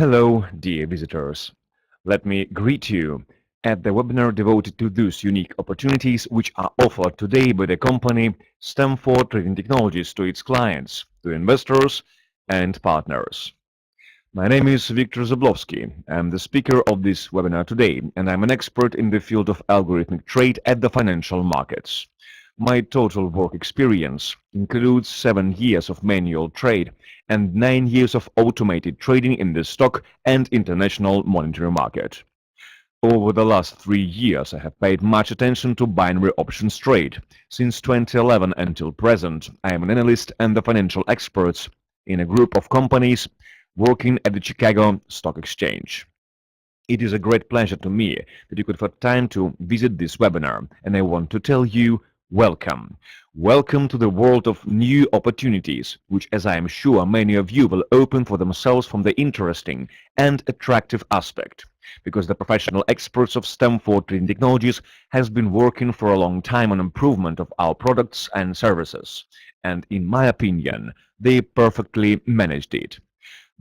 Hello, dear visitors. Let me greet you at the webinar devoted to those unique opportunities which are offered today by the company Stamford Trading Technologies to its clients, to investors and partners. My name is Viktor Zablowski. I'm the speaker of this webinar today, and I'm an expert in the field of algorithmic trade at the financial markets. My total work experience includes 7 years of manual trade and 9 years of automated trading in the stock and international monetary market. Over the last 3 years, I have paid much attention to binary options trade. Since 2011 until present, I am an analyst and the financial experts in a group of companies working at the Chicago Stock Exchange. It is a great pleasure to me that you could find time to visit this webinar, and I want to tell you welcome. Welcome to the world of new opportunities, which, as I am sure many of you will open for themselves from the interesting and attractive aspect, because the professional experts of Stamford Trading Technologies has been working for a long time on improvement of our products and services, and in my opinion, they perfectly managed it.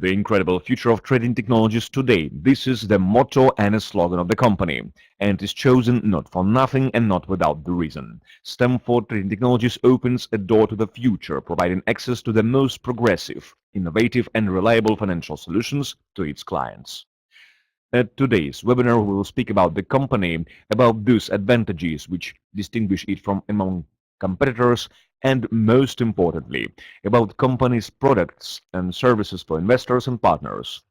The incredible future of trading technologies today. This is the motto and a slogan of the company, and it is chosen not for nothing and not without the reason. Stamford Trading Technologies opens a door to the future, providing access to the most progressive, innovative, and reliable financial solutions to its clients. At today's webinar, we will speak about the company, about those advantages which distinguish it from among competitors, and most importantly, about company's products and services for investors and partners.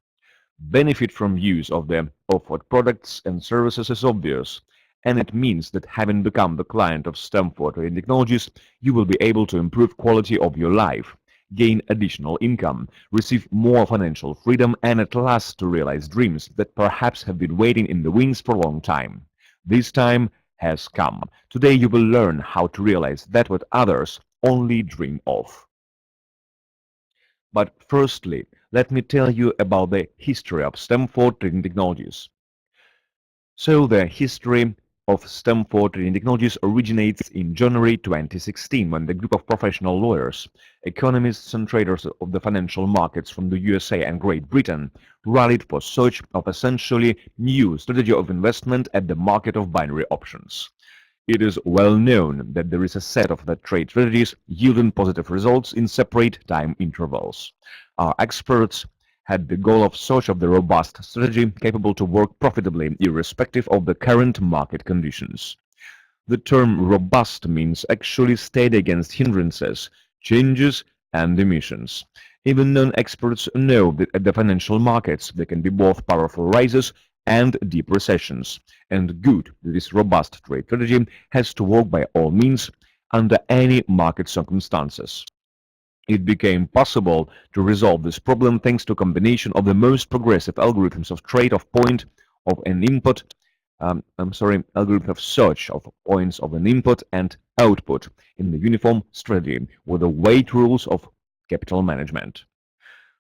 Benefit from use of the offered products and services is obvious, and it means that having become the client of Stamford Trading Technologies, you will be able to improve quality of your life, gain additional income, receive more financial freedom, and at last to realize dreams that perhaps have been waiting in the wings for a long time. This time has come. Today you will learn how to realize that what others only dream of. But firstly, let me tell you about the history of Stamford Trading Technologies. So the history of Stamford Trading Technologies originates in January 2016 when the group of professional lawyers, economists and traders of the financial markets from the USA and Great Britain rallied for search of essentially new strategy of investment at the market of binary options. It is well known that there is a set of the trade strategies yielding positive results in separate time intervals. Our experts had the goal of search of the robust strategy capable to work profitably irrespective of the current market conditions. The term robust means actually steady against hindrances, changes, and emissions. Even non-experts know that at the financial markets there can be both powerful rises and deep recessions, and good that this robust trade strategy has to work by all means under any market circumstances. It became possible to resolve this problem thanks to a combination of the most progressive algorithms of trade of point of an input, algorithm of search of points of an input and output in the uniform strategy with the weight rules of capital management.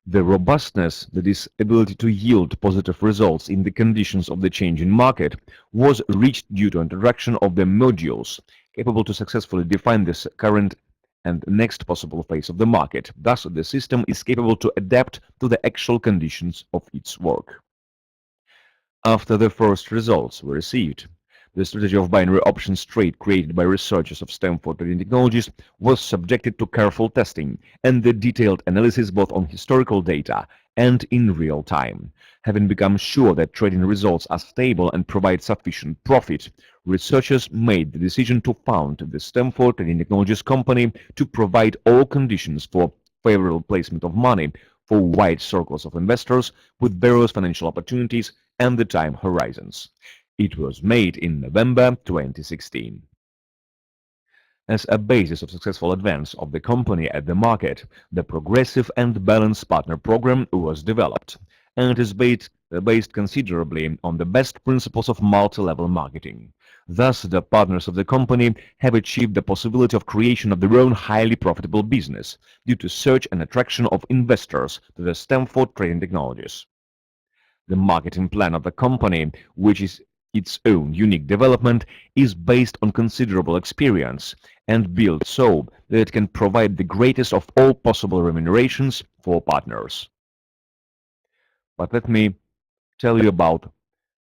The robustness, that is, ability to yield positive results in the conditions of the changing market, was reached due to introduction of the modules capable to successfully define this current and next possible phase of the market. Thus, the system is capable to adapt to the actual conditions of its work. After the first results were received, the strategy of binary options trade created by researchers of Stamford Trading Technologies was subjected to careful testing and the detailed analysis both on historical data and in real time. Having become sure that trading results are stable and provide sufficient profit, researchers made the decision to found the Stamford Trading Technologies company to provide all conditions for favorable placement of money for wide circles of investors with various financial opportunities and the time horizons. It was made in November 2016. As a basis of successful advance of the company at the market, the Progressive and Balanced Partner Program was developed, and it is based considerably on the best principles of multi-level marketing. Thus, the partners of the company have achieved the possibility of creation of their own highly profitable business due to search and attraction of investors to the Stamford Trading Technologies. The marketing plan of the company, which is its own unique development, is based on considerable experience and built so that it can provide the greatest of all possible remunerations for partners. But let me tell you about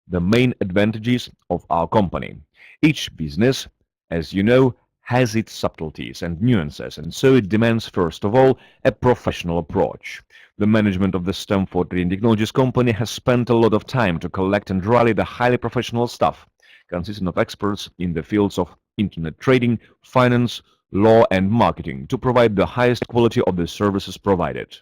the main advantages of our company. Each business, as you know, has its subtleties and nuances, and so it demands, first of all, a professional approach. The management of the Stamford Trading Technologies company has spent a lot of time to collect and rally the highly professional staff, consisting of experts in the fields of internet trading, finance, law, and marketing, to provide the highest quality of the services provided.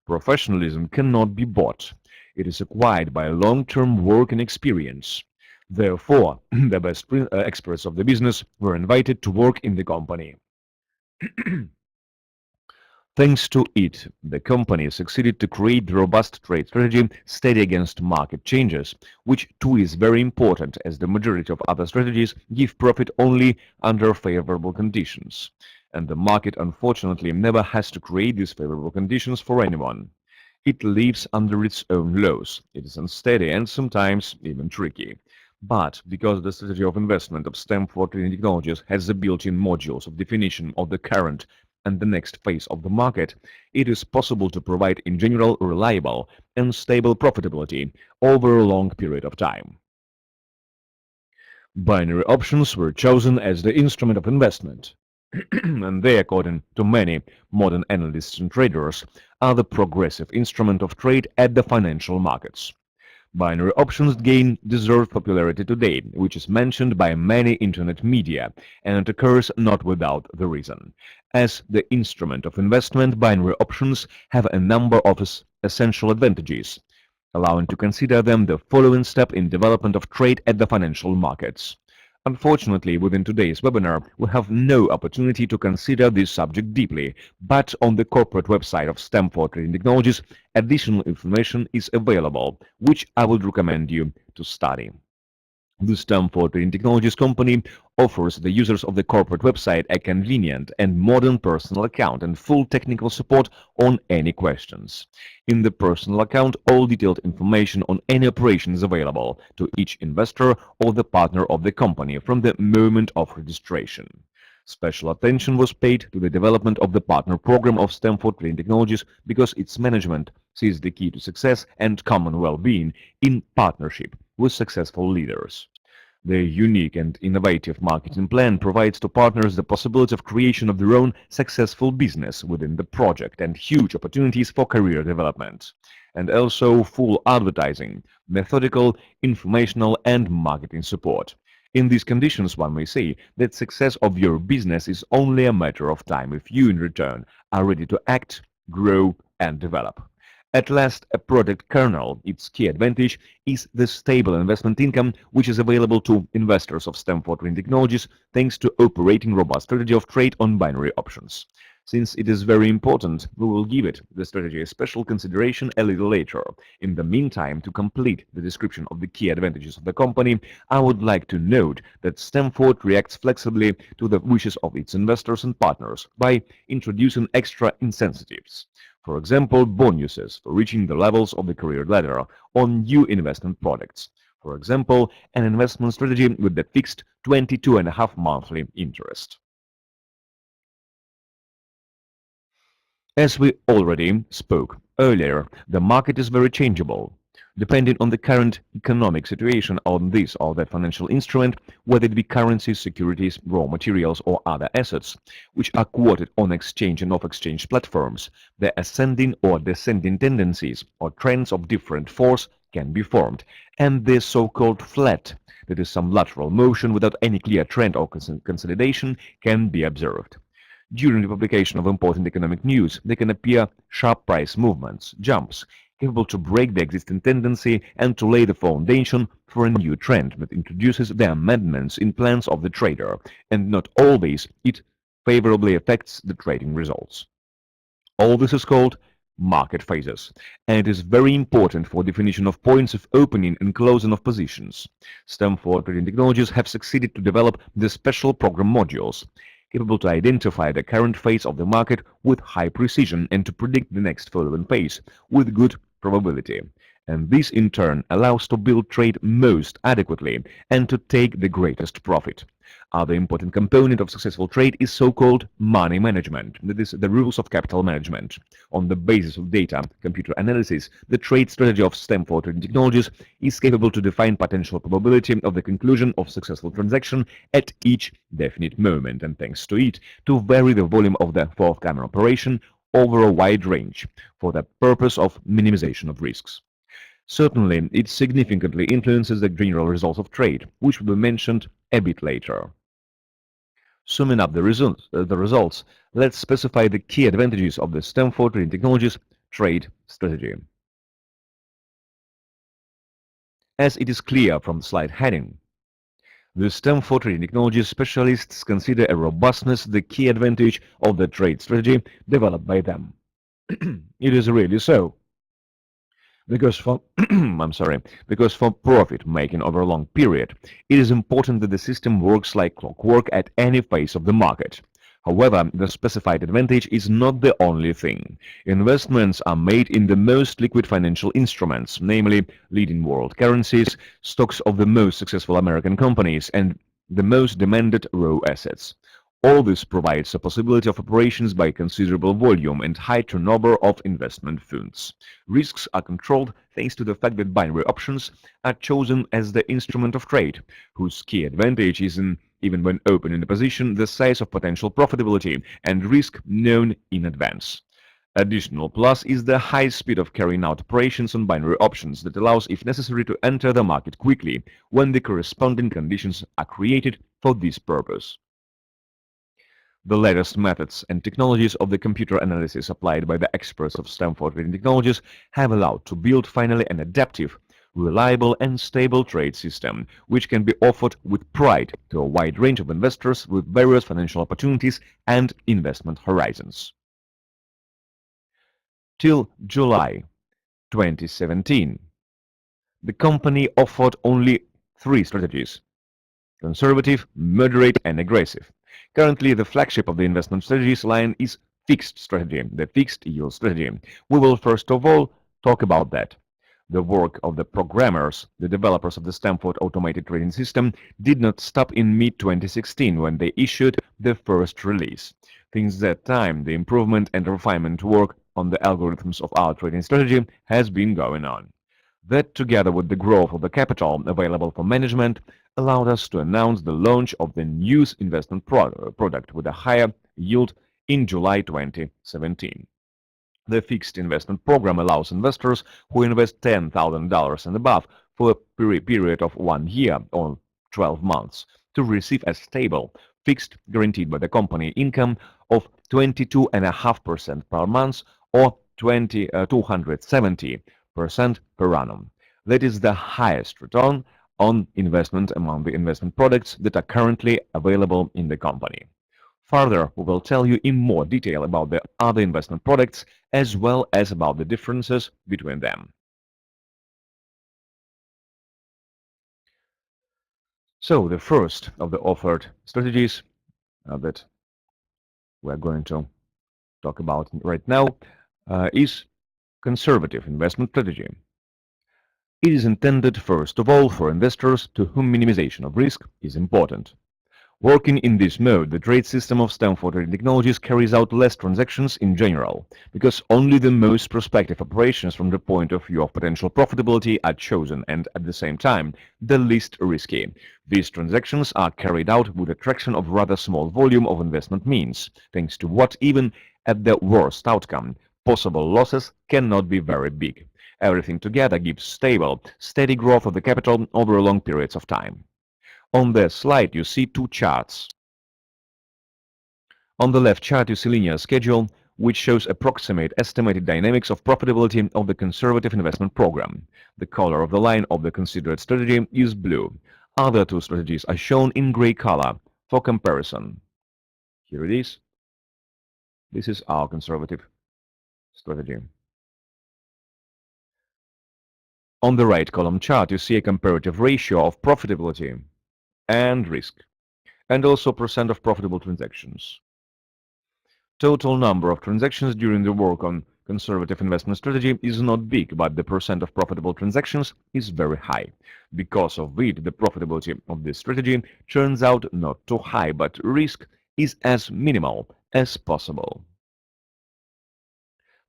Professionalism cannot be bought. It is acquired by long-term work and experience. Therefore, the best experts of the business were invited to work in the company. Thanks to it, the company succeeded to create the robust trade strategy steady against market changes, which too is very important as the majority of other strategies give profit only under favorable conditions. And the market unfortunately never has to create these favorable conditions for anyone. It lives under its own laws. It is unsteady and sometimes even tricky. But because the strategy of investment of Stamford Trading Technologies has the built-in modules of definition of the current and the next phase of the market, it is possible to provide in general reliable and stable profitability over a long period of time. Binary options were chosen as the instrument of investment, and they, according to many modern analysts and traders, are the progressive instrument of trade at the financial markets. Binary options gain deserved popularity today, which is mentioned by many internet media, and it occurs not without the reason. As the instrument of investment, binary options have a number of essential advantages, allowing to consider them the following step in development of trade at the financial markets. Unfortunately, within today's webinar, we have no opportunity to consider this subject deeply, but on the corporate website of Stamford Trading Technologies, additional information is available, which I would recommend you to study. The Stamford Trading Technologies company offers the users of the corporate website a convenient and modern personal account and full technical support on any questions. In the personal account, all detailed information on any operation is available to each investor or the partner of the company from the moment of registration. Special attention was paid to the development of the partner program of Stamford Trading Technologies because its management sees the key to success and common well-being in partnership with successful leaders. Their unique and innovative marketing plan provides to partners the possibility of creation of their own successful business within the project and huge opportunities for career development. And also full advertising, methodical, informational and marketing support. In these conditions, one may say that success of your business is only a matter of time if you, in return, are ready to act, grow, and develop. At last, a product kernel, its key advantage, is the stable investment income which is available to investors of Stamford Trading Technologies thanks to operating robust strategy of trade on binary options. Since it is very important, we will give it, the strategy, a special consideration a little later. In the meantime, to complete the description of the key advantages of the company, I would like to note that Stamford reacts flexibly to the wishes of its investors and partners by introducing extra incentives. For example, bonuses for reaching the levels of the career ladder on new investment products. For example, an investment strategy with the fixed 22.5 monthly interest. As we already spoke earlier, the market is very changeable, depending on the current economic situation on this or that financial instrument, whether it be currencies, securities, raw materials, or other assets, which are quoted on exchange and off-exchange platforms. The ascending or descending tendencies or trends of different force can be formed, and the so-called flat, that is some lateral motion without any clear trend or consolidation, can be observed. During the publication of important economic news, there can appear sharp price movements, jumps, capable to break the existing tendency and to lay the foundation for a new trend that introduces the amendments in plans of the trader, and not always it favorably affects the trading results. All this is called market phases, and it is very important for definition of points of opening and closing of positions. Stamford Trading Technologies have succeeded to develop the special program modules, capable to identify the current phase of the market with high precision and to predict the next following phase with good probability. and this in turn allows to build trade most adequately and to take the greatest profit. Other important component of successful trade is so-called money management, that is, the rules of capital management. On the basis of data computer analysis, the trade strategy of Stamford Trading Technologies is capable to define potential probability of the conclusion of successful transaction at each definite moment, and thanks to it, to vary the volume of the forthcoming operation over a wide range for the purpose of minimization of risks. Certainly, it significantly influences the general results of trade, which will be mentioned a bit later. Summing up the results, let's specify the key advantages of the Stamford Trading Technologies trade strategy. As it is clear from the slide heading, the Stamford Trading Technologies specialists consider a robustness the key advantage of the trade strategy developed by them. It is really so. Because for because for profit making over a long period, it is important that the system works like clockwork at any phase of the market. However, the specified advantage is not the only thing. Investments are made in the most liquid financial instruments, namely leading world currencies, stocks of the most successful American companies, and the most demanded raw assets. All this provides a possibility of operations by considerable volume and high turnover of investment funds. Risks are controlled thanks to the fact that binary options are chosen as the instrument of trade, whose key advantage is in, even when opening a position, the size of potential profitability and risk known in advance. Additional plus is the high speed of carrying out operations on binary options that allows, if necessary, to enter the market quickly when the corresponding conditions are created for this purpose. The latest methods and technologies of the computer analysis applied by the experts of Stamford Trading Technologies have allowed to build finally an adaptive, reliable and stable trade system, which can be offered with pride to a wide range of investors with various financial opportunities and investment horizons. Till July 2017, the company offered only three strategies: conservative, moderate, and aggressive. Currently, the flagship of the investment strategies line is fixed strategy, the fixed yield strategy. We will first of all talk about that. The work of the programmers, the developers of the Stamford automated trading system, did not stop in mid-2016 when they issued the first release. Since that time, the improvement and refinement work on the algorithms of our trading strategy has been going on. That, together with the growth of the capital available for management, allowed us to announce the launch of the new investment product with a higher yield in July 2017. The fixed investment program allows investors who invest $10,000 and above for a period of 1 year or 12 months to receive a stable, fixed, guaranteed by the company income of 22.5% per month or 270% per annum. That is the highest return on investment among the investment products that are currently available in the company. Further, we will tell you in more detail about the other investment products as well as about the differences between them. So, the first of the offered strategies that we're going to talk about right now is conservative investment strategy. It is intended first of all for investors to whom minimization of risk is important. Working in this mode, the trade system of Stamford Trading Technologies carries out less transactions in general, because only the most prospective operations from the point of view of potential profitability are chosen and, at the same time, the least risky. These transactions are carried out with attraction of rather small volume of investment means, thanks to what, even at the worst outcome, possible losses cannot be very big. Everything together gives stable, steady growth of the capital over long periods of time. On the slide, you see two charts. On the left chart, you see linear schedule, which shows approximate estimated dynamics of profitability of the conservative investment program. The color of the line of the considered strategy is blue. Other two strategies are shown in gray color for comparison. Here it is. This is our conservative strategy. On the right column chart, you see a comparative ratio of profitability and risk, and also percent of profitable transactions. Total number of transactions during the work on Conservative investment strategy is not big, but the percent of profitable transactions is very high. Because of it, the profitability of this strategy turns out not too high, but risk is as minimal as possible.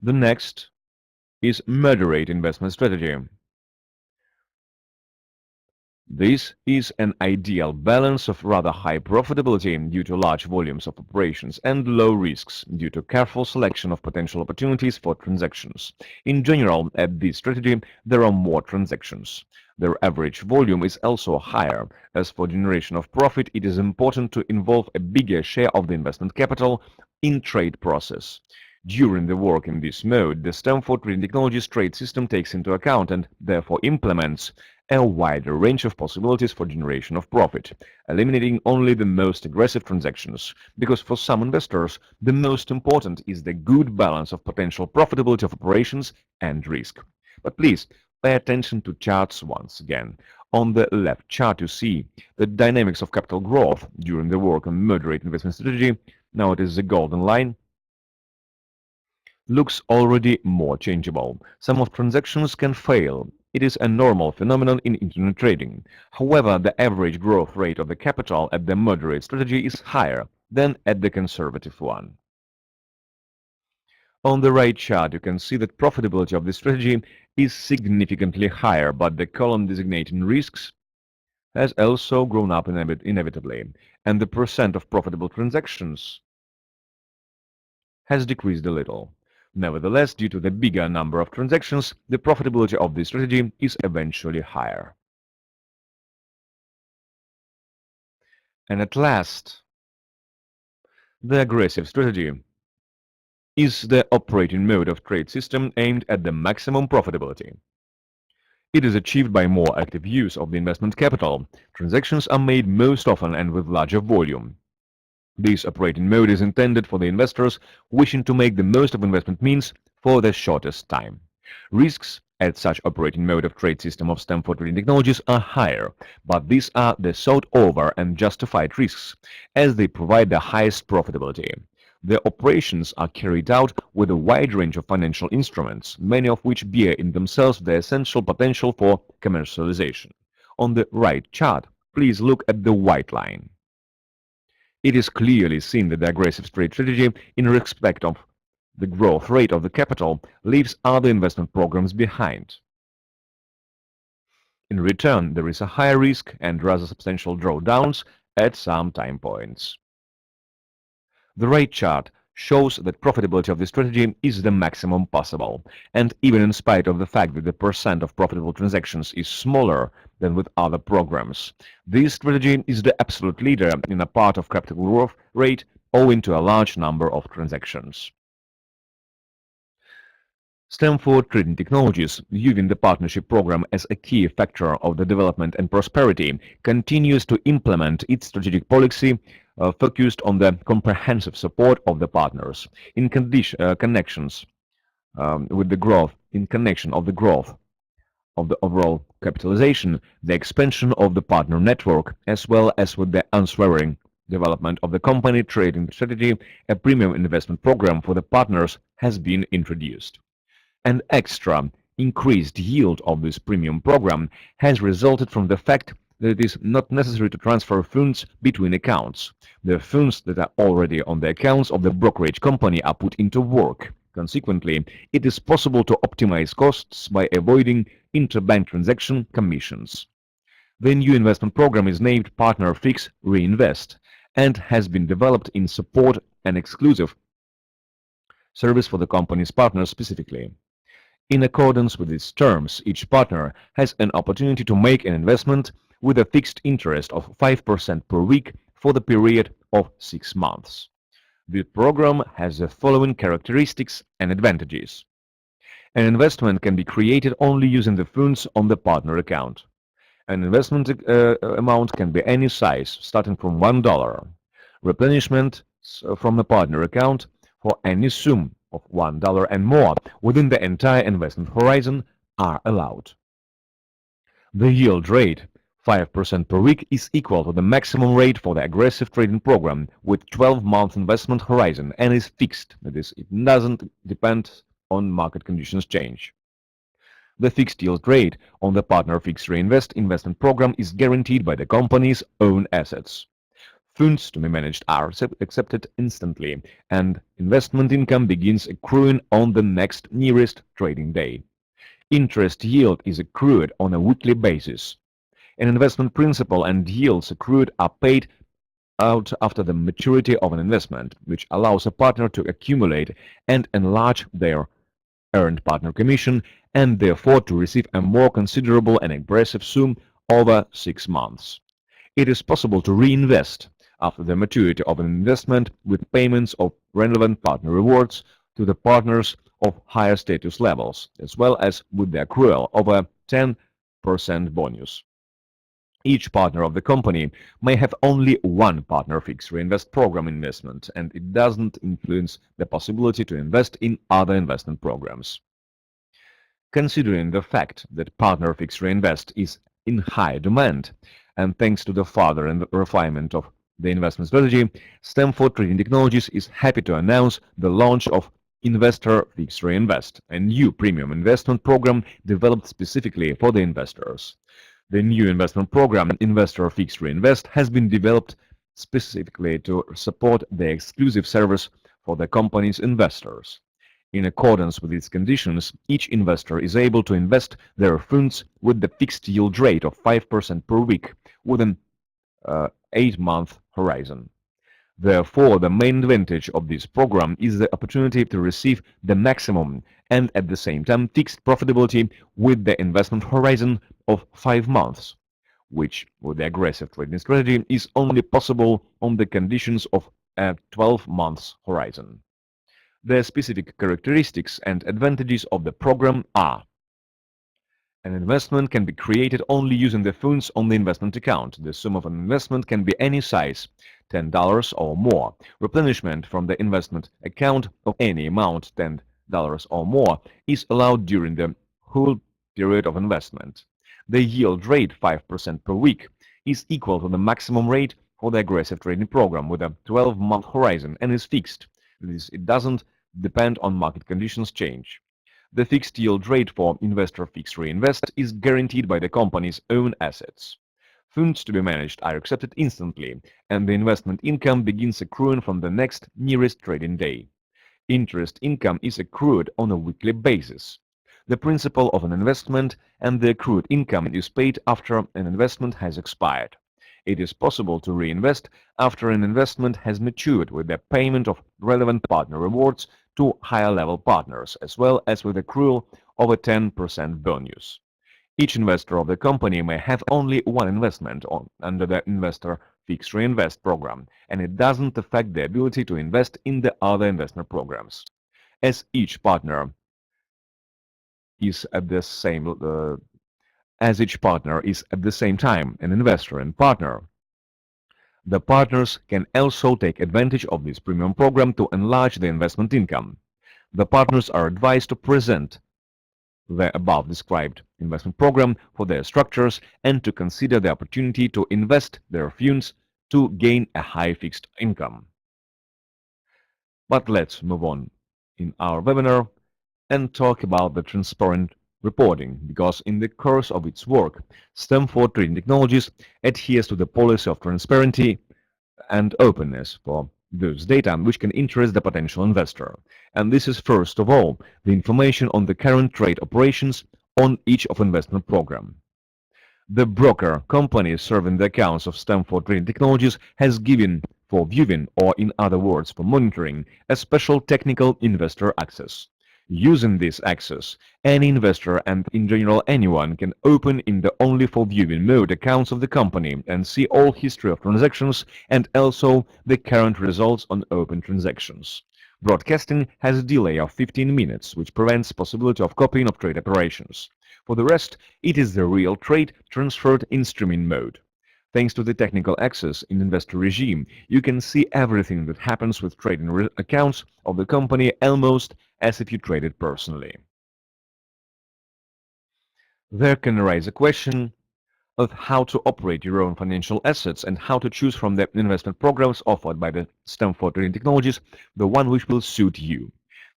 The next is moderate investment strategy. This is an ideal balance of rather high profitability due to large volumes of operations and low risks due to careful selection of potential opportunities for transactions. In general, at this strategy, there are more transactions. Their average volume is also higher. As for generation of profit, it is important to involve a bigger share of the investment capital in trade process. During the work in this mode, the Stamford Trading Technologies trade system takes into account and therefore implements a wider range of possibilities for generation of profit, eliminating only the most aggressive transactions, because for some investors, the most important is the good balance of potential profitability of operations and risk. But please, pay attention to charts once again. On the left chart, you see the dynamics of capital growth during the work on moderate investment strategy. Now it is the golden line looks already more changeable. Some of transactions can fail. It is a normal phenomenon in internet trading. However, the average growth rate of the capital at the moderate strategy is higher than at the conservative one. On the right chart, you can see that profitability of this strategy is significantly higher, but the column designating risks has also grown up inevitably, and the percent of profitable transactions has decreased a little. Nevertheless, due to the bigger number of transactions, the profitability of this strategy is eventually higher. And at last, the aggressive strategy is the operating mode of trade system aimed at the maximum profitability. It is achieved by more active use of the investment capital. Transactions are made most often and with larger volume. This operating mode is intended for the investors wishing to make the most of investment means for the shortest time. Risks at such operating mode of trade system of Stamford Trading Technologies are higher, but these are the sought-over and justified risks, as they provide the highest profitability. The operations are carried out with a wide range of financial instruments, many of which bear in themselves the essential potential for commercialization. On the right chart, please look at the white line. It is clearly seen that the aggressive trade strategy, in respect of the growth rate of the capital, leaves other investment programs behind. In return, there is a higher risk and rather substantial drawdowns at some time points. The right chart shows that profitability of this strategy is the maximum possible, and even in spite of the fact that the percent of profitable transactions is smaller than with other programs. This strategy is the absolute leader in a part of capital growth rate owing to a large number of transactions. Stamford Trading Technologies, viewing the partnership program as a key factor of the development and prosperity, continues to implement its strategic policy focused on the comprehensive support of the partners in connections with the growth, in connection of the growth of the overall capitalization, the expansion of the partner network, as well as with the unswerving development of the company trading strategy. A premium investment program for the partners has been introduced. An extra increased yield of this premium program has resulted from the fact that it is not necessary to transfer funds between accounts. The funds that are already on the accounts of the brokerage company are put into work. Consequently, it is possible to optimize costs by avoiding interbank transaction commissions. The new investment program is named Partner Fix Reinvest and has been developed in support and exclusive service for the company's partners specifically. In accordance with its terms, each partner has an opportunity to make an investment with a fixed interest of 5% per week for the period of 6 months. The program has the following characteristics and advantages. An investment can be created only using the funds on the partner account. An investment amount can be any size, starting from $1. Replenishment from the partner account for any sum of $1 and more within the entire investment horizon are allowed. The yield rate, 5% per week, is equal to the maximum rate for the aggressive trading program with 12-month investment horizon and is fixed. That is, it doesn't depend on market conditions change. The fixed yield rate on the Partner Fixed Reinvest investment program is guaranteed by the company's own assets. Funds to be managed are accepted instantly, and investment income begins accruing on the next nearest trading day. Interest yield is accrued on a weekly basis. An investment principal and yields accrued are paid out after the maturity of an investment, which allows a partner to accumulate and enlarge their earned partner commission and therefore to receive a more considerable and aggressive sum over 6 months. It is possible to reinvest after the maturity of an investment with payments of relevant partner rewards to the partners of higher status levels, as well as with the accrual of a 10% bonus. Each partner of the company may have only one partner fixed reinvest program investment, and it doesn't influence the possibility to invest in other investment programs. Considering the fact that partner fixed reinvest is in high demand, and thanks to the further refinement of the investment strategy, Stamford Trading Technologies is happy to announce the launch of Investor Fixed Reinvest, a new premium investment program developed specifically for the investors. The new investment program, Investor Fixed Reinvest, has been developed specifically to support the exclusive service for the company's investors. In accordance with its conditions, each investor is able to invest their funds with the fixed yield rate of 5% per week with an 8-month horizon. Therefore, the main advantage of this program is the opportunity to receive the maximum and at the same time fixed profitability with the investment horizon of 5 months, which with the aggressive trading strategy is only possible on the conditions of a 12 months horizon. The specific characteristics and advantages of the program are: an investment can be created only using the funds on the investment account. The sum of an investment can be any size, $10 or more. Replenishment from the investment account of any amount, $10 or more, is allowed during the whole period of investment. The yield rate, 5% per week, is equal to the maximum rate for the aggressive trading program with a 12-month horizon and is fixed. It doesn't depend on market conditions change. The fixed yield rate for Investor Fixed Reinvest is guaranteed by the company's own assets. Funds to be managed are accepted instantly, and the investment income begins accruing from the next nearest trading day. Interest income is accrued on a weekly basis. The principal of an investment and the accrued income is paid after an investment has expired. It is possible to reinvest after an investment has matured with the payment of relevant partner rewards to higher-level partners, as well as with accrual of a 10% bonus. Each investor of the company may have only one investment under the Investor Fixed Reinvest program, and it doesn't affect the ability to invest in the other investment programs. As each partner is at the same time an investor and partner, the partners can also take advantage of this premium program to enlarge the investment income. The partners are advised to present the above described investment program for their structures and to consider the opportunity to invest their funds to gain a high fixed income. But let's move on in our webinar and talk about the transparent reporting, because in the course of its work, Stamford Trading Technologies adheres to the policy of transparency and openness for those data which can interest the potential investor. And this is first of all the information on the current trade operations on each of investment program. The broker company serving the accounts of Stamford Trading Technologies has given for viewing, or in other words for monitoring, a special technical investor access. Using this access, any investor and in general anyone can open in the only for viewing mode accounts of the company and see all history of transactions and also the current results on open transactions. Broadcasting has a delay of 15 minutes, which prevents possibility of copying of trade operations. For the rest, it is the real trade transferred in streaming mode. Thanks to the technical access in investor regime, you can see everything that happens with trading accounts of the company almost as if you traded personally. There can arise a question of how to operate your own financial assets and how to choose from the investment programs offered by the Stamford Trading Technologies the one which will suit you.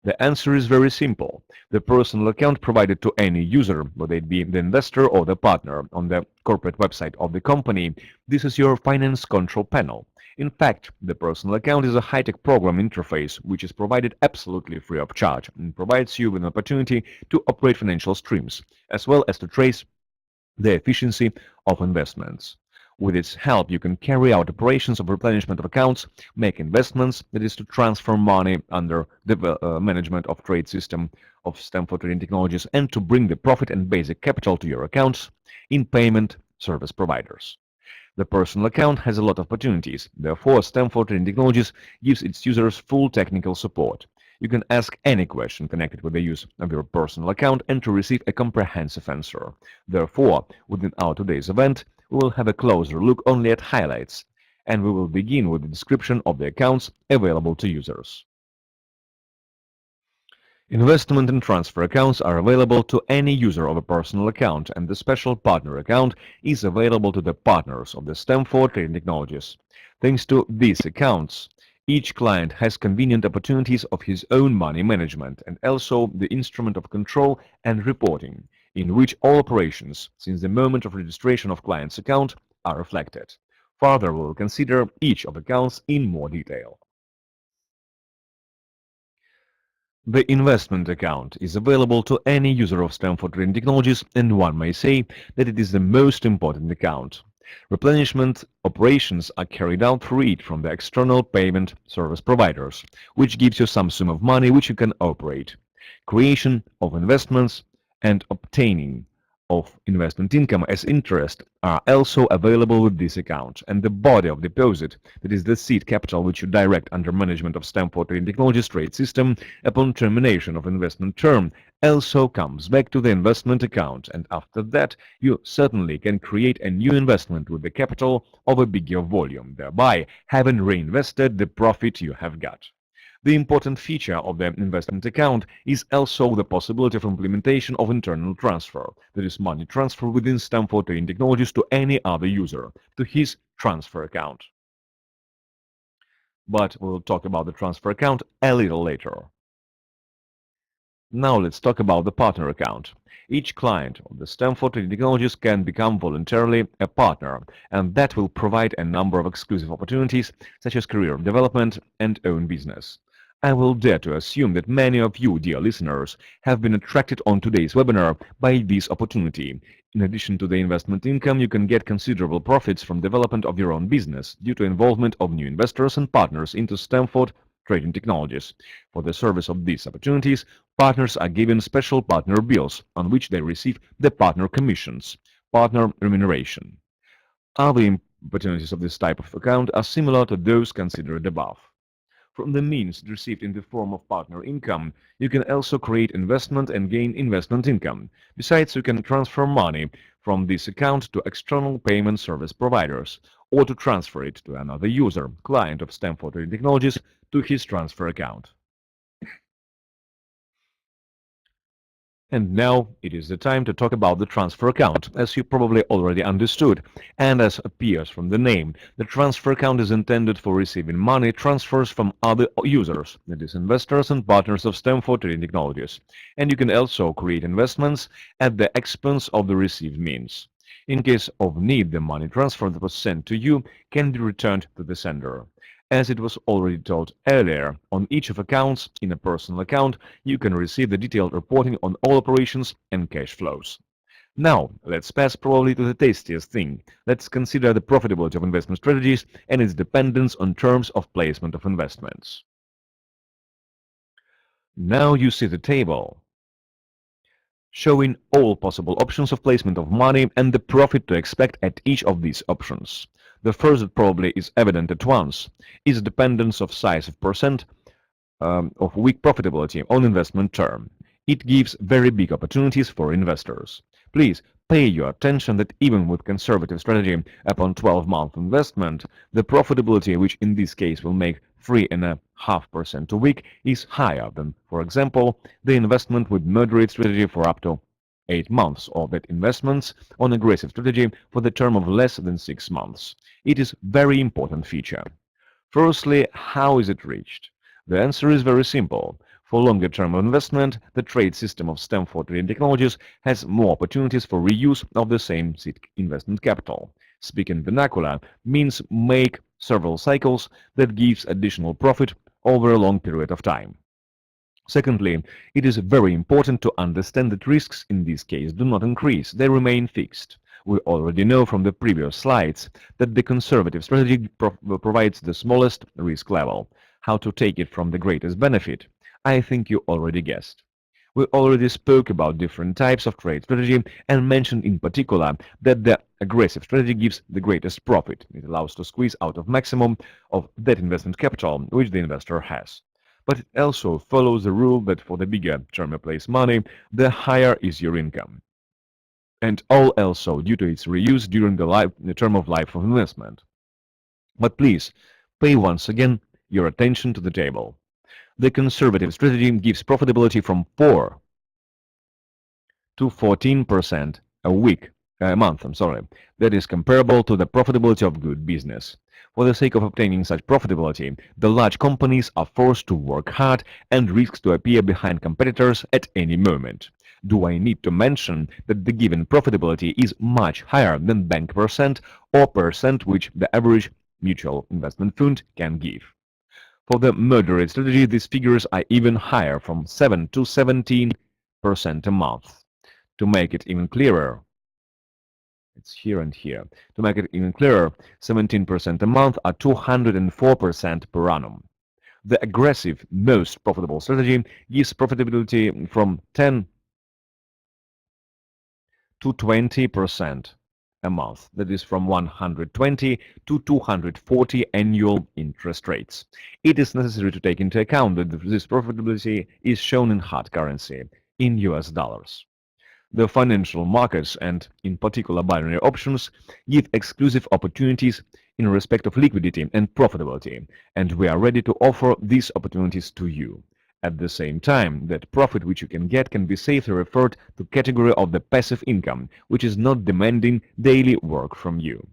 The answer is very simple. The personal account provided to any user, whether it be the investor or the partner, on the corporate website of the company, this is your finance control panel. In fact, the personal account is a high-tech program interface which is provided absolutely free of charge and provides you with an opportunity to operate financial streams, as well as to trace the efficiency of investments. With its help, you can carry out operations of replenishment of accounts, make investments, that is to transfer money under the management of trade system of Stamford Trading Technologies, and to bring the profit and basic capital to your accounts in payment service providers. The personal account has a lot of opportunities. Therefore, Stamford Trading Technologies gives its users full technical support. You can ask any question connected with the use of your personal account and to receive a comprehensive answer. Therefore, within our today's event, we will have a closer look only at highlights, and we will begin with the description of the accounts available to users. Investment and transfer accounts are available to any user of a personal account, and the special partner account is available to the partners of the Stamford Trading Technologies. Thanks to these accounts, each client has convenient opportunities of his own money management and also the instrument of control and reporting, in which all operations, since the moment of registration of client's account, are reflected. Further, we will consider each of accounts in more detail. The investment account is available to any user of Stamford Trading Technologies, and one may say that it is the most important account. Replenishment operations are carried out through it from the external payment service providers, which gives you some sum of money which you can operate. Creation of investments and obtaining of investment income as interest are also available with this account, and the body of deposit, that is the seed capital which you direct under management of Stamford Trading Technologies trade system upon termination of investment term, also comes back to the investment account, and after that you certainly can create a new investment with the capital of a bigger volume, thereby having reinvested the profit you have got. The important feature of the investment account is also the possibility of implementation of internal transfer, that is money transfer within Stamford Trading Technologies to any other user, to his transfer account. But we'll talk about the transfer account a little later. Now let's talk about the partner account. Each client of the Stamford Trading Technologies can become voluntarily a partner, and that will provide a number of exclusive opportunities, such as career development and own business. I will dare to assume that many of you, dear listeners, have been attracted on today's webinar by this opportunity. In addition to the investment income, you can get considerable profits from development of your own business due to involvement of new investors and partners into Stamford Trading Technologies. For the service of these opportunities, partners are given special partner bills on which they receive the partner commissions, partner remuneration. Other opportunities of this type of account are similar to those considered above. From the means received in the form of partner income, you can also create investment and gain investment income. Besides, you can transfer money from this account to external payment service providers, or to transfer it to another user, client of Stamford Trading Technologies, to his transfer account. And now it is the time to talk about the transfer account. As you probably already understood, and as appears from the name, the transfer account is intended for receiving money transfers from other users, that is, investors and partners of Stamford Trading Technologies. And you can also create investments at the expense of the received means. In case of need, the money transfer that was sent to you can be returned to the sender. As it was already told earlier, on each of accounts in a personal account, you can receive the detailed reporting on all operations and cash flows. Now, let's pass probably to the tastiest thing. Let's consider the profitability of investment strategies and its dependence on terms of placement of investments. Now you see the table showing all possible options of placement of money and the profit to expect at each of these options. The first that probably is evident at once is dependence of size of percent of weak profitability on investment term. It gives very big opportunities for investors. Please pay your attention that even with conservative strategy upon 12-month investment, the profitability, which in this case will make 3.5% a week, is higher than, for example, the investment with moderate strategy for up to 8 months, or that investments on aggressive strategy for the term of less than 6 months. It is very important feature. Firstly, how is it reached? The answer is very simple. For longer-term investment, the trade system of Stamford Trading Technologies has more opportunities for reuse of the same seed investment capital. Speaking vernacular means make several cycles that gives additional profit over a long period of time. Secondly, it is very important to understand that risks in this case do not increase, they remain fixed. We already know from the previous slides that the conservative strategy provides the smallest risk level. How to take it from the greatest benefit? I think you already guessed. We already spoke about different types of trade strategy and mentioned in particular that the aggressive strategy gives the greatest profit. It allows to squeeze out of maximum of that investment capital which the investor has. But it also follows the rule that for the bigger term you place money, the higher is your income. And all also due to its reuse during the term of life of investment. But please, pay once again your attention to the table. The conservative strategy gives profitability from 4 to 14% a month, that is comparable to the profitability of good business. For the sake of obtaining such profitability, the large companies are forced to work hard and risk to appear behind competitors at any moment. Do I need to mention that the given profitability is much higher than bank percent or percent which the average mutual investment fund can give? For the moderate strategy, these figures are even higher, from 7 to 17% a month. To make it even clearer, it's here and here. To make it even clearer, 17% a month are 204% per annum. The aggressive, most profitable strategy gives profitability from 10 to 20% a month. That is from 120 to 240 annual interest rates. It is necessary to take into account that this profitability is shown in hard currency, in US dollars. The financial markets, and in particular binary options, give exclusive opportunities in respect of liquidity and profitability, and we are ready to offer these opportunities to you. At the same time, that profit which you can get can be safely referred to category of the passive income, which is not demanding daily work from you.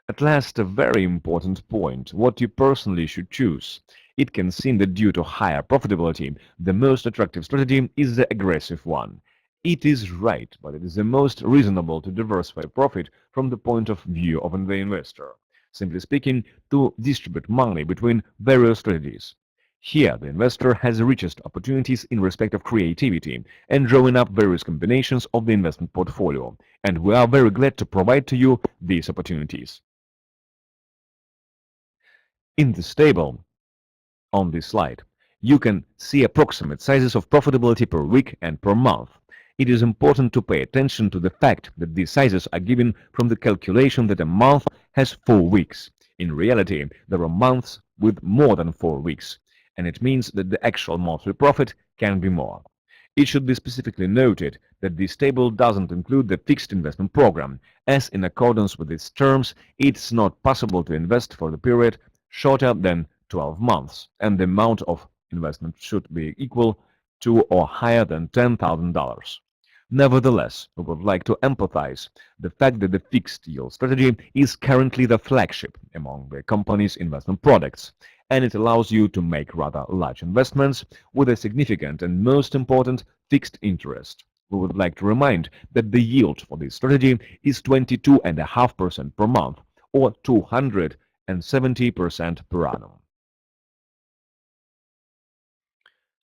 At last, a very important point, what you personally should choose. It can seem that due to higher profitability, the most attractive strategy is the aggressive one. It is right, but it is the most reasonable to diversify profit from the point of view of the investor. Simply speaking, to distribute money between various strategies. Here, the investor has the richest opportunities in respect of creativity and drawing up various combinations of the investment portfolio, and we are very glad to provide to you these opportunities. In this table, on this slide, you can see approximate sizes of profitability per week and per month. It is important to pay attention to the fact that these sizes are given from the calculation that a month has 4 weeks. In reality, there are months with more than 4 weeks, and it means that the actual monthly profit can be more. It should be specifically noted that this table doesn't include the fixed investment program, as in accordance with its terms, it's not possible to invest for the period shorter than 12 months, and the amount of investment should be equal to or higher than $10,000. Nevertheless, we would like to emphasize the fact that the fixed yield strategy is currently the flagship among the company's investment products, and it allows you to make rather large investments with a significant and most important fixed interest. We would like to remind that the yield for this strategy is 22.5% per month, or 270% per annum.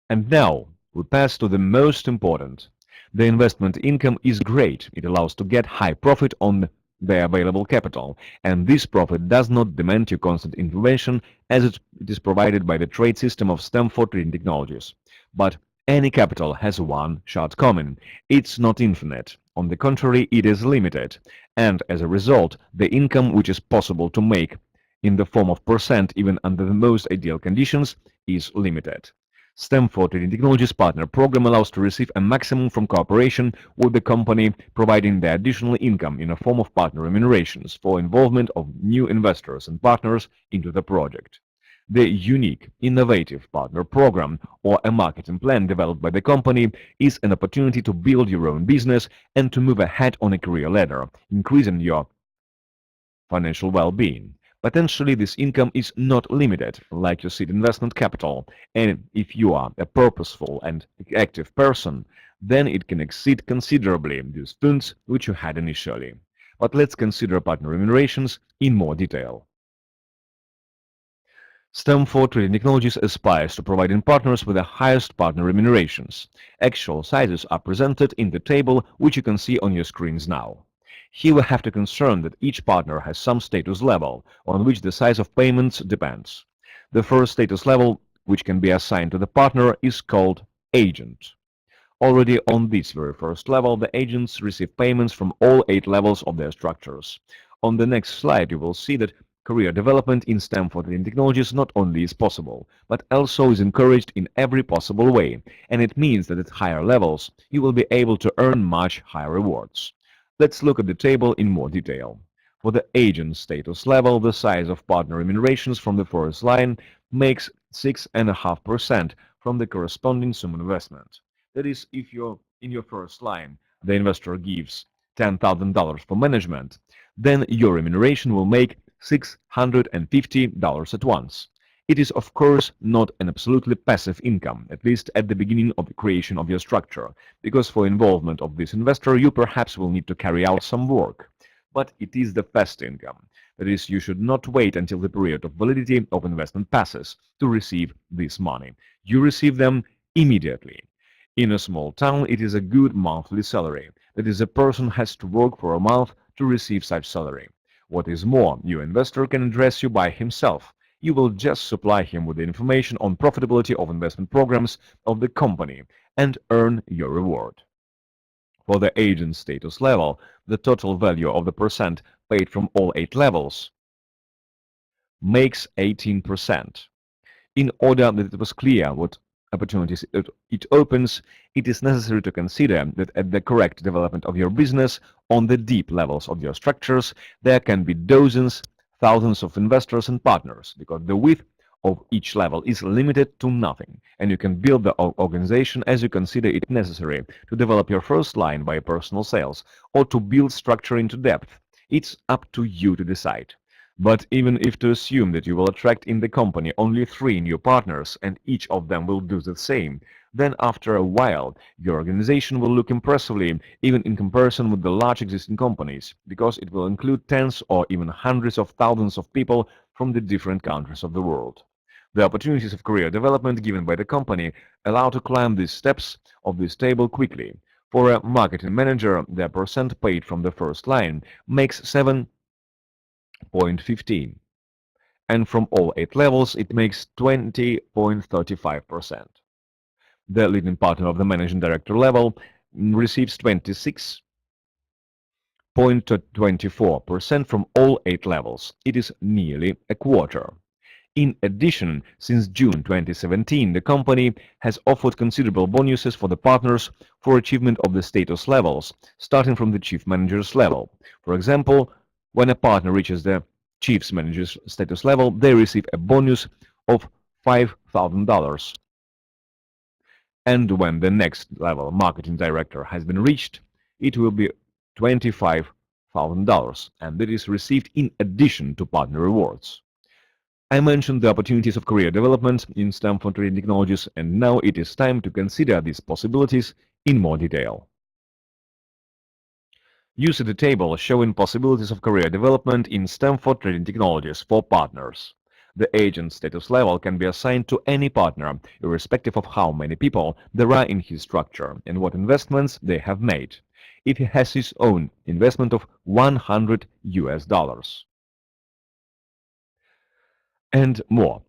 And now we pass to the most important. The investment income is great. It allows to get high profit on the available capital, and this profit does not demand your constant intervention as it is provided by the trade system of Stamford Trading Technologies. But any capital has one shortcoming. It's not infinite. On the contrary, it is limited, and as a result, the income which is possible to make in the form of percent even under the most ideal conditions is limited. Stamford Trading Technologies Partner Program allows to receive a maximum from cooperation with the company, providing the additional income in a form of partner remunerations for involvement of new investors and partners into the project. The unique, innovative partner program, or a marketing plan developed by the company, is an opportunity to build your own business and to move ahead on a career ladder, increasing your financial well-being. Potentially, this income is not limited, like your seed investment capital, and if you are a purposeful and active person, then it can exceed considerably these funds which you had initially. But let's consider partner remunerations in more detail. Stamford Trading Technologies aspires to providing partners with the highest partner remunerations. Actual sizes are presented in the table which you can see on your screens now. Here we have to concern that each partner has some status level on which the size of payments depends. The first status level which can be assigned to the partner is called agent. Already on this very first level, the agents receive payments from all 8 levels of their structures. On the next slide, you will see that career development in Stamford Trading Technologies not only is possible, but also is encouraged in every possible way, and it means that at higher levels, you will be able to earn much higher rewards. Let's look at the table in more detail. For the agent status level, the size of partner remunerations from the first line makes 6.5% from the corresponding sum investment. That is, if you're in your first line, the investor gives $10,000 for management, then your remuneration will make $650 at once. It is, of course, not an absolutely passive income, at least at the beginning of the creation of your structure, because for involvement of this investor, you perhaps will need to carry out some work. But it is the fast income. That is, you should not wait until the period of validity of investment passes to receive this money. You receive them immediately. In a small town, it is a good monthly salary. That is, a person has to work for a month to receive such salary. What is more, your investor can address you by himself. You will just supply him with the information on profitability of investment programs of the company and earn your reward. For the agent status level, the total value of the percent paid from all 8 levels makes 18%. In order that it was clear what opportunities it opens, it is necessary to consider that at the correct development of your business, on the deep levels of your structures, there can be dozens, thousands of investors and partners, because the width of each level is limited to nothing, and you can build the organization as you consider it necessary to develop your first line by personal sales, or to build structure into depth. It's up to you to decide. But even if to assume that you will attract in the company only 3 new partners and each of them will do the same, then after a while your organization will look impressively even in comparison with the large existing companies, because it will include tens or even hundreds of thousands of people from the different countries of the world. The opportunities of career development given by the company allow to climb these steps of this table quickly. For a marketing manager, the percent paid from the first line makes 7.15, and from all 8 levels it makes 20.35%. The leading partner of the managing director level receives 26.24% from all 8 levels. It is nearly a quarter. In addition, since June 2017, the company has offered considerable bonuses for the partners for achievement of the status levels, starting from the chief manager's level. For example, when a partner reaches the chief manager's status level, they receive a bonus of $5,000. And when the next level, marketing director, has been reached, it will be $25,000, and that is received in addition to partner rewards. I mentioned the opportunities of career development in Stamford Trading Technologies, and now it is time to consider these possibilities in more detail. You see the table showing possibilities of career development in Stamford Trading Technologies for partners. The agent status level can be assigned to any partner, irrespective of how many people there are in his structure and what investments they have made, if he has his own investment of $100 and more.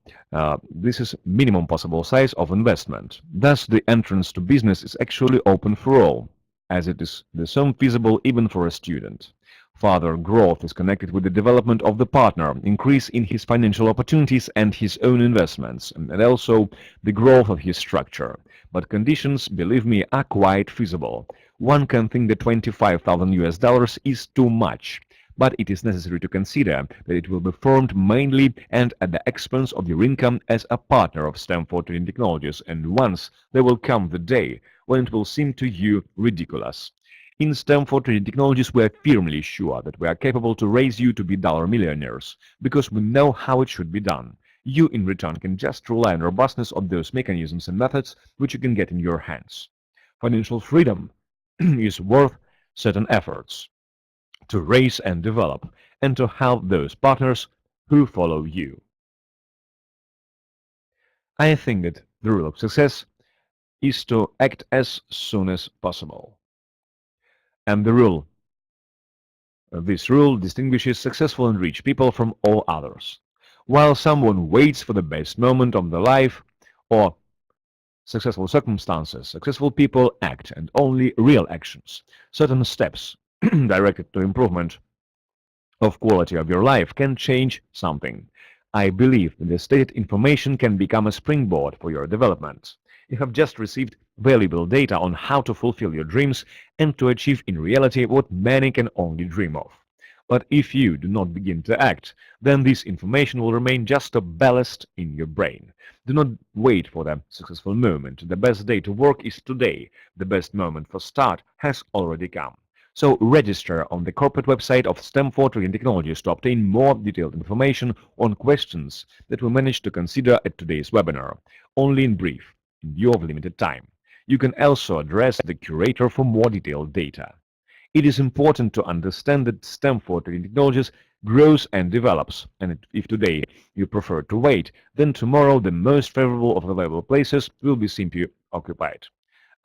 This is minimum possible size of investment. Thus, the entrance to business is actually open for all, as it is the sum feasible even for a student. Further growth is connected with the development of the partner, increase in his financial opportunities and his own investments, and also the growth of his structure. But conditions, believe me, are quite feasible. One can think that $25,000 is too much, but it is necessary to consider that it will be formed mainly and at the expense of your income as a partner of Stamford Trading Technologies, and once there will come the day when it will seem to you ridiculous. In Stamford Trading Technologies, we are firmly sure that we are capable to raise you to be dollar millionaires, because we know how it should be done. You, in return, can just rely on the robustness of those mechanisms and methods which you can get in your hands. Financial freedom is worth certain efforts to raise and develop, and to help those partners who follow you. I think that the rule of success is to act as soon as possible. And this rule distinguishes successful and rich people from all others. While someone waits for the best moment of their life or successful circumstances, successful people act, and only real actions, certain steps directed to improvement of quality of your life, can change something. I believe that the stated information can become a springboard for your development. You have just received valuable data on how to fulfill your dreams and to achieve in reality what many can only dream of. But if you do not begin to act, then this information will remain just a ballast in your brain. Do not wait for the successful moment. The best day to work is today. The best moment for start has already come. So register on the corporate website of Stamford Trading Technologies to obtain more detailed information on questions that we managed to consider at today's webinar, only in brief, in view of limited time. You can also address the curator for more detailed data. It is important to understand that Stamford Trading Technologies grows and develops, and if today you prefer to wait, then tomorrow the most favorable of available places will be simply occupied.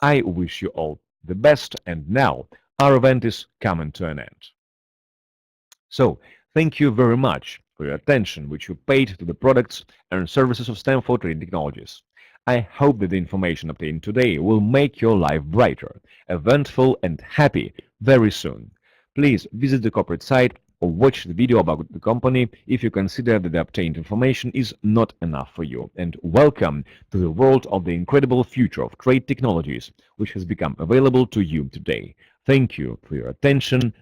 I wish you all the best, and now our event is coming to an end. So, thank you very much for your attention which you paid to the products and services of Stamford Trading Technologies. I hope that the information obtained today will make your life brighter, eventful and happy very soon. Please visit the corporate site or watch the video about the company if you consider that the obtained information is not enough for you. And welcome to the world of the incredible future of trade technologies, which has become available to you today. Thank you for your attention.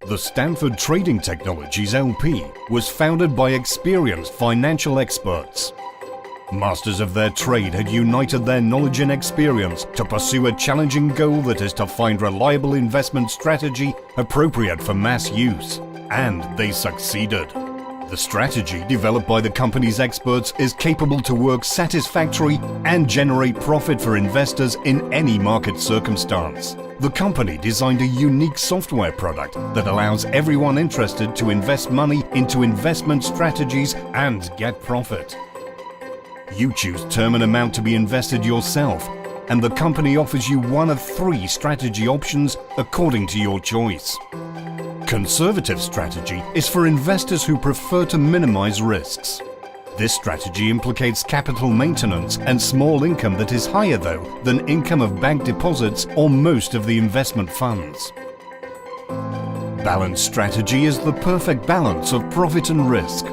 The Stamford Trading Technologies LP was founded by experienced financial experts. Masters of their trade had united their knowledge and experience to pursue a challenging goal, that is to find reliable investment strategy appropriate for mass use. And they succeeded. The strategy developed by the company's experts is capable to work satisfactory and generate profit for investors in any market circumstance. The company designed a unique software product that allows everyone interested to invest money into investment strategies and get profit. You choose term and amount to be invested yourself, and the company offers you one of 3 strategy options according to your choice. Conservative strategy is for investors who prefer to minimize risks. This strategy implicates capital maintenance and small income that is higher, though, than income of bank deposits or most of the investment funds. Balanced strategy is the perfect balance of profit and risk.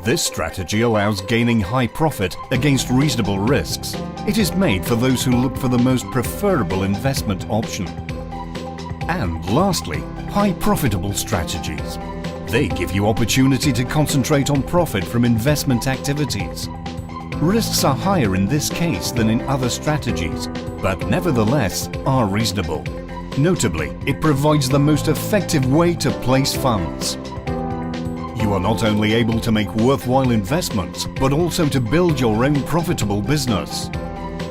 This strategy allows gaining high profit against reasonable risks. It is made for those who look for the most preferable investment option. And lastly, high profitable strategies. They give you opportunity to concentrate on profit from investment activities. Risks are higher in this case than in other strategies, but nevertheless are reasonable. Notably, it provides the most effective way to place funds. You are not only able to make worthwhile investments, but also to build your own profitable business.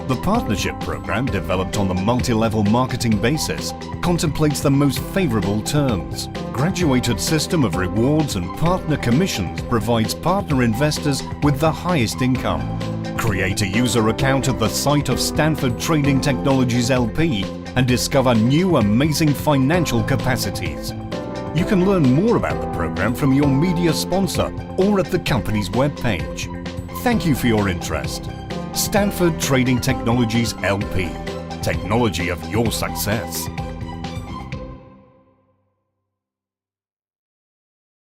The partnership program, developed on the multi-level marketing basis, contemplates the most favorable terms. Graduated system of rewards and partner commissions provides partner investors with the highest income. Create a user account at the site of Stamford Trading Technologies LP and discover new amazing financial capacities. You can learn more about the program from your media sponsor or at the company's webpage. Thank you for your interest. Stamford Trading Technologies LP. Technology of your success.